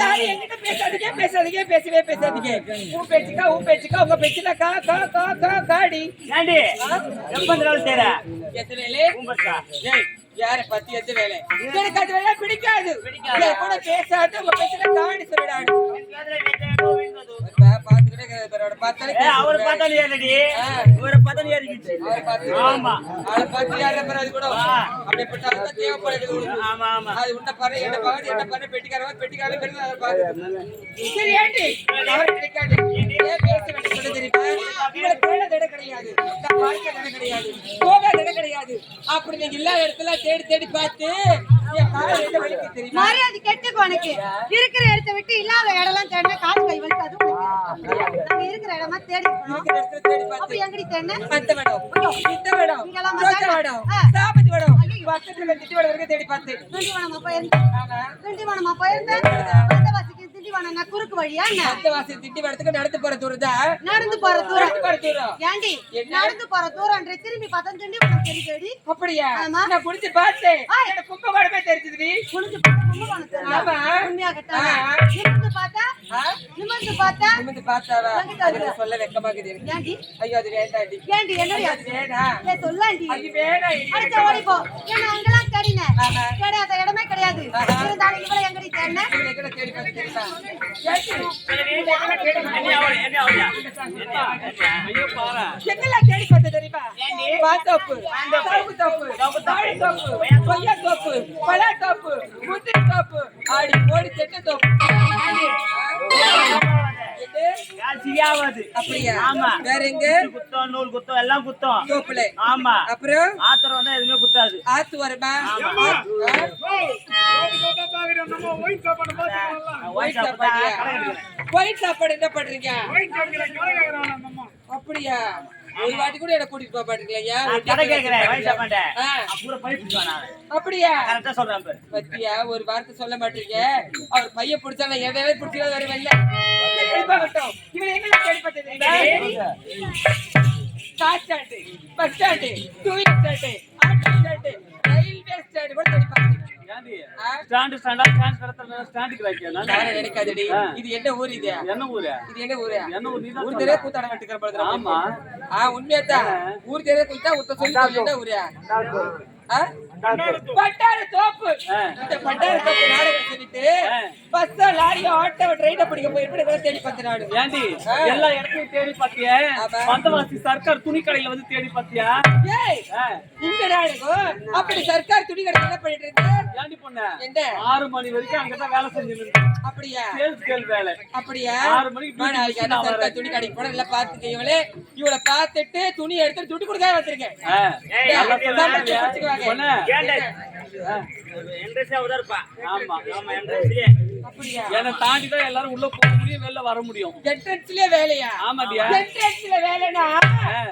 யாரு என்கிட்ட பேசாதீங்க பேசாதீங்க பேசவே பேசாதீங்க. உன் பேச்சுக்கா உங்க பேச்சுல கா கா கா கா காடி. ஏண்டி எப்ப நாள் தேர எத்தனை வேலை உம்பட்டா ஏய் யார பத்தி எது வேலை எனக்கு அது வேலை பிடிக்காது. கூட பேசாத உங்க பேச்சுல காடி சொல்லிடாடு. அவர் பார்த்தாலே ஏறடி இவரை பார்த்தாலே ஏறிடுச்சு. ஆமா அவரை பார்த்து ஏறப்பறது கூட அப்படிப்பட்ட ஆளு தேவைப்படுது. ஆமா ஆமா அது உன்ன பாரு என்ன பாரு பெட்டிக்கார பெருது அதை பாரு. சரி ஏண்டி அவர் கிடைக்காது ஏன் பேச வேண்டிய சொல்ல தெரியுமா? உங்களுக்கு தேட தடை கிடையாது, வாழ்க்கை தடை கிடையாது, போக தடை கிடையாது. அப்படி நீங்க இல்லாத இடத்துல தேடி தேடி பார்த்து என் காலம் எந்த வலிக்கு தெரியுமா? மரியாதை கெட்டுக்கு உனக்கு இருக்கிற இடத்தை விட்டு இல்லாத இடம்லாம் தேடினா காசு கை வலிக்கு. அது நாங்க இருக்கிற இடமா தேடி இருக்கிற இடத்துல தேடி பார்த்து அப்ப எங்கடி தேடின? அந்த வேடம் இந்த வேடம் இங்கெல்லாம் ரோஜா வேடம் சாபதி வேடம் பக்கத்துல திட்டி வேடம் வரைக்கும் தேடி பார்த்து திண்டிவனமா போயிருந்தேன். திண்டிவனமா போயிருந்தேன். வந்தவாசிக்கு திண்டிவனம் குறுக்கு வழியா என்ன? வந்தவாசி திட்டி வேடத்துக்கு நடந்து போற தூரம் தான். நடந்து போற தூரம் ஏண்டி என்ன? நடந்து போற தூரம் திரும்பி பார்த்தா திண்டிவனம் தெரியுது. அப்படியா? நான் புடிச்சு பார்த்தேன். எனக்கு கும்பகோணமே தெரிஞ்சதுடி. புடிச்சு கும்பகோணம் தெரியும். உண்மையா கட்டாம நிமிர்ந்து பார்த்தாவா? அதுக்கு சொல்ல வெக்கமாக்குது எனக்கு. ஏண்டி? ஐயோ அது வேண்டாடி. ஏண்டி என்னடி அது வேண்டாம். ஏய் சொல்லாண்டி. அது வேண்டாம். அடிச்ச ஓடி போ. என்ன அங்கலாம் தேடினே. கிடையாத இடமே கிடையாது. இருந்தாலும் இவளை எங்கடி தேடினே? எங்கட தேடி பார்த்து தெரியுமா? எங்கெல்லாம் தேடி பார்த்து தெரியுமா? பாத்தோப்பு, சாவு தோப்பு, தாழி தோப்பு, கொய்யா தோப்பு, பலா தோப்பு, முந்திரி தோப்பு, ஆடி ஓடி தென்னை தோப்பு. அப்படியா? வேற எங்க? குத்தம் நூல் குத்தம் எல்லாம் குத்தம் தோப்புல. ஆமா. அப்புறம் ஆத்திரம் வந்தா எதுவுமே குத்தாது. ஆத்து வரமா? ஒயிட் சாப்பாடு என்ன பண்றீங்க? அப்படியா? ஒரு வாட்டி கூட என்ன கூட்டிட்டு போக மாட்டீங்களா? அப்படியா? பத்தியா ஒரு வார்த்தை சொல்ல மாட்டீங்க. அவர் பைய பிடிச்சா எதாவது பிடிச்சா வேற வெள்ள இவன் எங்க தேடி பார்த்தீங்க? Car stand, bus stand, two wheeler stand, auto stand, railway stand கூட தேடி பார்த்தீங்க. இது என்ன ஊர்? இது என்ன ஊரு? இது என்ன ஊரு? ஊர் தெரிய கூத்தாட வெட்டுக்கிற. ஆமா உண்மையாதான் ஊர் தெரிய கூத்தா உத்த சொல்லி என்ன ஊரு? பட்டார தோப்பு. இந்த பட்டார தோப்பு நாடகம் சொல்லிட்டு பஸ் லாரியோ ஆட்டோ ட்ரெயினை பிடிக்க போய் தேடி பார்த்து நாடு. ஏண்டி எல்லா இடத்தையும் தேடி பார்த்தியா? வந்தவாசி சர்க்கார் துணி கடையில வந்து தேடி பார்த்தியா? ஏய் இந்த நாடகம் அப்படி சர்க்கார் துணி கடை என்ன பண்ணிட்டு இருக்கு? ஏண்டி பொண்ணு என்ன 6 மணி வரைக்கும் அங்கதான் வேலை செஞ்சுட்டு இருக்கு. அப்படியா? சேல்ஸ் கேர்ள் வேலை. அப்படியா? 6 மணிக்கு சர்க்கார் துணி கடைக்கு போனா எல்லாம் பார்த்துட்டு இவளை பார்த்துட்டு துணி எடுத்து துட்டு கொடுக்க வந்திருக்கேன். என்ன தாண்டிதான் எல்லாரும் உள்ள போக முடியும், வெளில வர முடியும். என்ட்ரன்ஸ்லயே வேலையா? ஆமாடியா. என்ட்ரன்ஸ்ல வேலைனா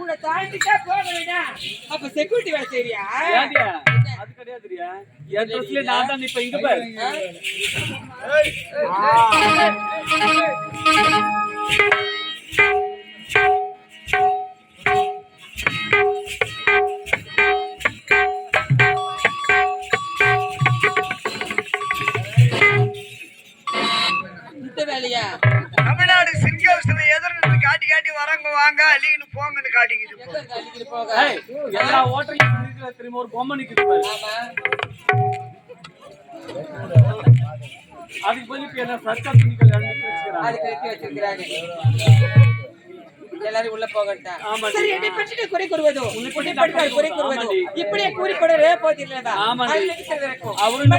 உன்னை தாண்டிட்டா போகணும்னா அப்ப செக்யூரிட்டி வேலை செய்றியா? அது கிடையாதுயா. என்ட்ரன்ஸ்லயே நான் தான் இப்ப இங்க பாரு. வேலையா? தமிழ்நாடு சிங்கவுஸ்ல எதிர்த்து காட்டி காட்டி வரங்க வாங்க அள்ளின்னு போங்கன்னு காட்டிக்கிட்டு போக எல்லா ஓட்டரையும் திரும்ப ஒரு பொம்மை நிக்குது பாரு. அதுக்கு பதில் என்ன சர்க்கார் துணிகள் வச்சிருக்கிறாங்க. எல்லாரும் உள்ள போகட்டா. சரி என்னை பற்றி குறை கூறுவதோ உன்னை பற்றி குறை கூறுவதோ இப்படியே கூறிக்கொண்டே போதில்லதா? அவளை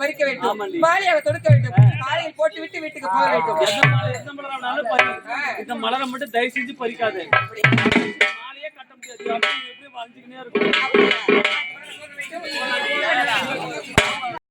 பறிக்க வேண்டும், மாலையை தொடுக்க வேண்டும், மாலையில் போட்டு விட்டு வீட்டுக்கு போக வேண்டும். இந்த மலரை மட்டும் தயவு செஞ்சு பறிக்காது. மாலையே கட்ட முடியாது. எப்படி வளைஞ்சுக்கினே இருக்கும்.